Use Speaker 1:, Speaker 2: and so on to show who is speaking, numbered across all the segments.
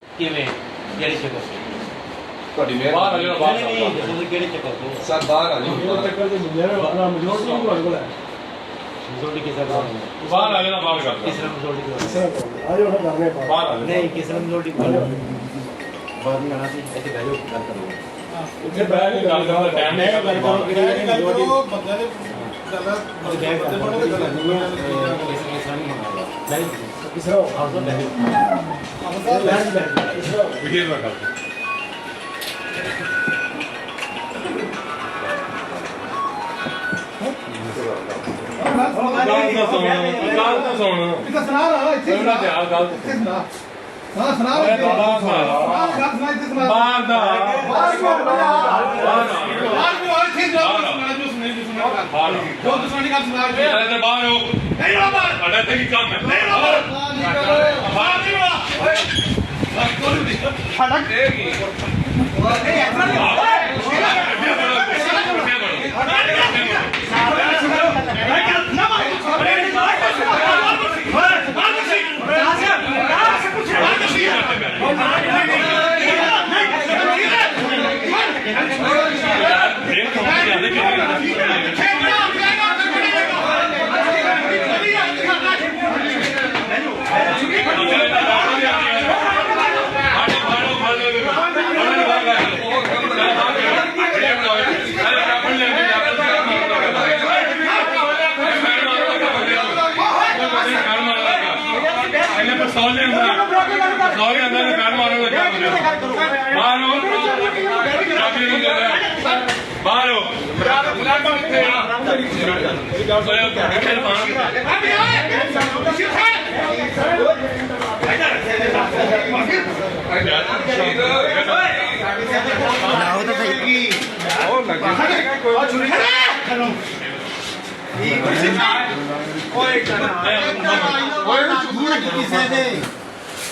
Speaker 1: ਕਿਵੇਂ ਕਿਹੜੇ ਚੱਕਰ
Speaker 2: ਤੁਹਾਡੀ ਮਿਹਰਬਾਨੀ
Speaker 1: ਨਹੀਂ ਕਿਹੜੇ ਚੱਕਰ ਤੋਂ
Speaker 2: ਸਰ ਬਾਹਰ ਆ ਜਾਓ
Speaker 3: ਚੱਕਰ ਤੇ ਮਿਲਿਆ ਨਾ ਮਜੋਰਟੀ ਨੂੰ ਤੁਹਾਡੇ ਕੋਲ ਹੈ
Speaker 1: ਮਜ਼ੋਰਟੀ ਕਿਸ ਤਰ੍ਹਾਂ
Speaker 2: ਬਾਹਰ ਆ ਜਾਣਾ ਬਾਹਰ ਕਰ
Speaker 1: ਕਿਸ ਤਰ੍ਹਾਂ ਮਜ਼ੋਰਟੀ ਕੋਲ
Speaker 3: ਆ ਜਾਓ ਨਾ ਕਰਨੇ ਪਾ
Speaker 2: ਬਾਹਰ ਆ ਜਾਓ
Speaker 1: ਨਹੀਂ ਕਿਸ ਤਰ੍ਹਾਂ ਮਜ਼ੋਰਟੀ ਕੋਲ ਬਾਹਰ ਨਹੀਂ ਆਣਾ ਸੀ ਇੱਥੇ ਬਹਿ ਜਾਓ ਗੱਲ ਕਰੋ
Speaker 2: ਇੱਥੇ ਬੈਠ ਕੇ ਗੱਲ ਕਰਨ ਦਾ ਟਾਈਮ ਨਹੀਂ ਹੈ
Speaker 1: ਗੱਲ ਕਰੋ ਕਿਹੜੀ ਮਜ਼ੋਰਟੀ
Speaker 4: ਬੰਦੇ ਦੇ ਜ਼ਿਆਦਾ
Speaker 1: ਬੰਦੇ ਬੜੇ ਗੱਲ ਕਰਨੀ ਹੈ ਕਿਸ ਤਰ੍ਹਾਂ ਨਹੀਂ ਹੋਣਾ ਨਹੀਂ
Speaker 3: ਕਿਸ ਤਰ੍ਹਾਂ
Speaker 1: ਆਉਂ ਤੋਂ ਬਹਿ ਜਾਓ
Speaker 2: ਵਿਜੇ ਦਾ ਗੱਲ ਗੱਲ ਤਾਂ ਸੁਣ
Speaker 4: ਇੱਥੇ ਸੁਣਾ ਰਹਾ ਇੱਥੇ
Speaker 2: ਉਹਨਾਂ ਤੇ ਆ ਗੱਲ
Speaker 4: ਇੱਥੇ ਸੁਣਾ ਹਾਂ ਸੁਣਾ
Speaker 2: ਓਏ
Speaker 4: ਇੱਥੇ
Speaker 2: ਬਾਬਾ
Speaker 4: ਹਾਂ ਗੱਲ ਸੁਣਾ ਇੱਥੇ ਸੁਣਾ
Speaker 2: ਬਾਹਰ ਦਾ
Speaker 4: ਬਾਹਰ ਕਿਉਂ
Speaker 2: ਬਾਹਰ
Speaker 4: ਇੱਥੇ ਜੋ ਸੁਣਾ ਜੋ ਸੁਣੇ ਜੋ ਸੁਣਾ
Speaker 2: ਬਾਹਰ
Speaker 4: ਜੋ ਸੁਣਾਣੀ ਗੱਲ ਸੁਣਾ ਕੇ
Speaker 2: ਅਰੇ ਬਾਹਰ ਹੋ
Speaker 4: ਨਹੀਂ ਬਾਬਾ
Speaker 2: ਸਾਡਾ ਤੇ ਕੀ ਕੰਮ ਹੈ
Speaker 4: ਨਹੀਂ ਬਾਬਾ ਬਾਹਰ ਨਹੀਂ ਬਾਬਾ ਓਏ ਕੋਲ ਨਹੀਂ ਸਾਡਾ
Speaker 2: ਇਹ ਕੀ
Speaker 4: ਨਹੀਂ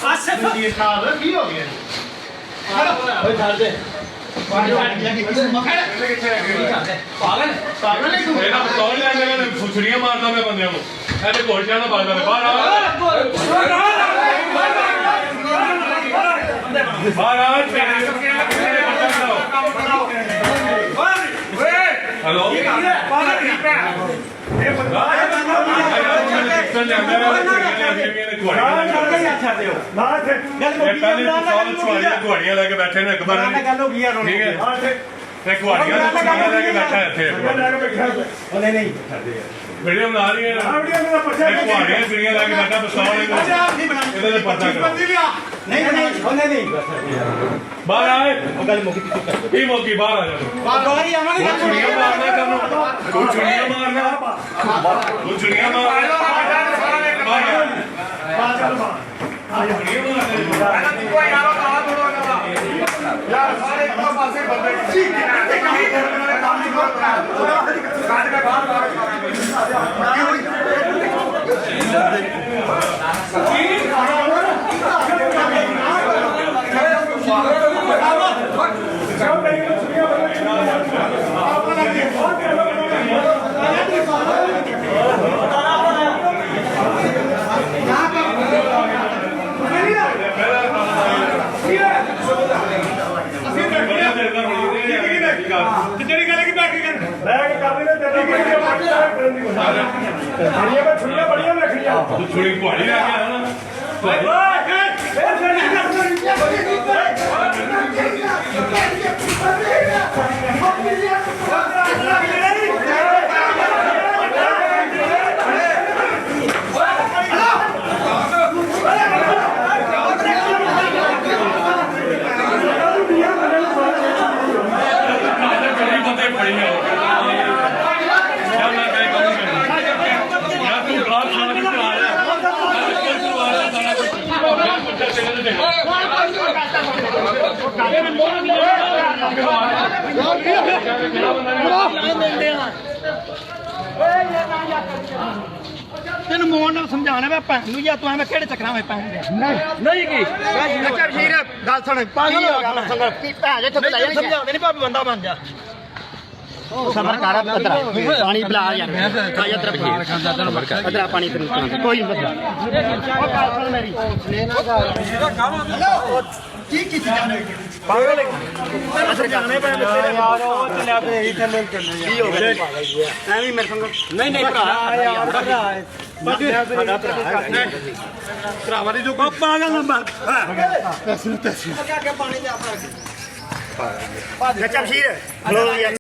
Speaker 4: ਐਸਾ ਨਹੀਂ ਕੀ ਹੋ ਗਿਆ ਓਏ ਛੱਡ ਦੇ ਪਾਗਲ ਹੈ ਤੂੰ
Speaker 2: ਇਹਦਾ ਪਸੌਲ ਲੈਣ ਦੇ ਨੇ ਫੁਛੜੀਆਂ ਮਾਰਦਾ ਮੈਂ ਬੰਦਿਆਂ ਨੂੰ ਇਹਦੇ ਘੋੜਿਆਂ ਦਾ ਬਾਜਦਾ ਨੇ ਬਾਹਰ ਆ ਬਾਹਰ ਆ ਹੈਲੋ ਘੋੜੀਆਂ ਲੈ ਕੇ ਬੈਠੇ ਨੇ ਇੱਕ ਵਾਰ ਠੀਕ ਹੈ ਤੇ ਘੋੜੀਆਂ ਲੈ ਕੇ ਬੈਠਾ ਇੱਥੇ
Speaker 3: ਨਹੀਂ
Speaker 2: ਵੀਡੀਓ ਬਣਾ ਰਹੀ ਹੈ ਘੋੜੀਆਂ ਚਿੜੀਆਂ ਲੈ ਕੇ ਬੈਠਾ ਪਸੌਲ ਇਹਦੇ ਤੇ ਪਰਦਾ ਕਰੋ
Speaker 3: ਨਹੀਂ
Speaker 2: ਬਾਹਰ ਆਏ
Speaker 1: ਉਹ ਗੱਲ ਮੁੱਕੀ ਤੂੰ ਕਰ
Speaker 2: ਇਹ ਮੌਕੀ ਬਾਹਰ ਆ ਜਾਓ
Speaker 1: ਬਾਹਰ ਹੀ ਆਵਾਂਗੇ
Speaker 2: ਚੁੜੀਆਂ ਮਾਰਨਾ ਕਰਨਾ ਤੂੰ ਚੁੜੀਆਂ ਮਾਰਨਾ ਤੂੰ ਚੁੜੀਆਂ ਮਾਰਨਾ
Speaker 4: ਯਾਰ ਸਾਰੇ ਇੱਕ ਪਾਸੇ ਬੰਦੇ
Speaker 2: ਜਿਹੜੀ ਗੱਲ ਕੀ ਬੈਠ ਕੇ
Speaker 3: ਛੁੱਟੀਆਂ ਬੜੀਆਂ ਵੇਖਣੀਆਂ
Speaker 2: ਤੂੰ ਛੁਰੀ ਘੋੜੀ ਲੈ ਕੇ ਆਇਆ ਨਾ
Speaker 5: ਤੈਨੂੰ ਮੋਹਨ ਨਾਲ ਸਮਝਾਣਾ ਮੈਂ ਭੈਣ ਨੂੰ ਜਾਂ ਤੂੰ ਐਵੇਂ ਕਿਹੜੇ ਚੱਕਰਾਂ ਵਿੱਚ ਪੈਂਦੇ ਨਹੀਂ ਕੀ ਅੱਛਾ ਵੀਰ ਗੱਲ ਸੁਣ ਪਾਗਲ ਹੋ ਗਿਆ ਸੰਗਤ ਕੀ ਭੈਣ ਜੇ ਥੱਲੇ ਲੈ ਸਮਝਾਉਂਦੇ ਨਹੀਂ ਭਾਵੇਂ ਬੰਦਾ ਬਣ ਜਾ ਸਬਰ ਕਰ ਪਤਰਾ ਪਾਣੀ ਪਿਲਾ ਯਾਰ ਖਾਇਆ ਤੇਰਾ ਪਤਰਾ ਪਾਣੀ ਤੈਨੂੰ ਪਿਲਾਉਂਦਾ ਕੋਈ ਨਹੀਂ ਪਤਰਾ ਉਹ ਗੱਲ ਸੁਣ ਮੇਰੀ ਕੀ ਕੀਤੀ ਜਾਣੇ ਪਾਗਲ ਅਸਰ ਜਾਣੇ ਪਏ ਯਾਰ ਉਹ ਚੱਲਿਆ ਤੇ ਇਹੀ ਥੱਲੇ ਚੱਲੇ ਕੀ ਹੋ ਗਿਆ ਐਵੇਂ ਮੇਰੇ ਸੰਗ ਨਹੀਂ ਨਹੀਂ ਭਰਾ ਯਾਰ ਸਾਡਾ ਭਰਾ ਭਰਾਵਾਂ ਦੀ ਜੋ ਪਾਗਲ ਨਾ ਮਾਰ ਤਸਵੀਰ ਪਾਣੀ ਦੇ ਆਪਣਾ ਚੱਲ ਸ਼ੀਰ ਖਲੋ ਯਾਰ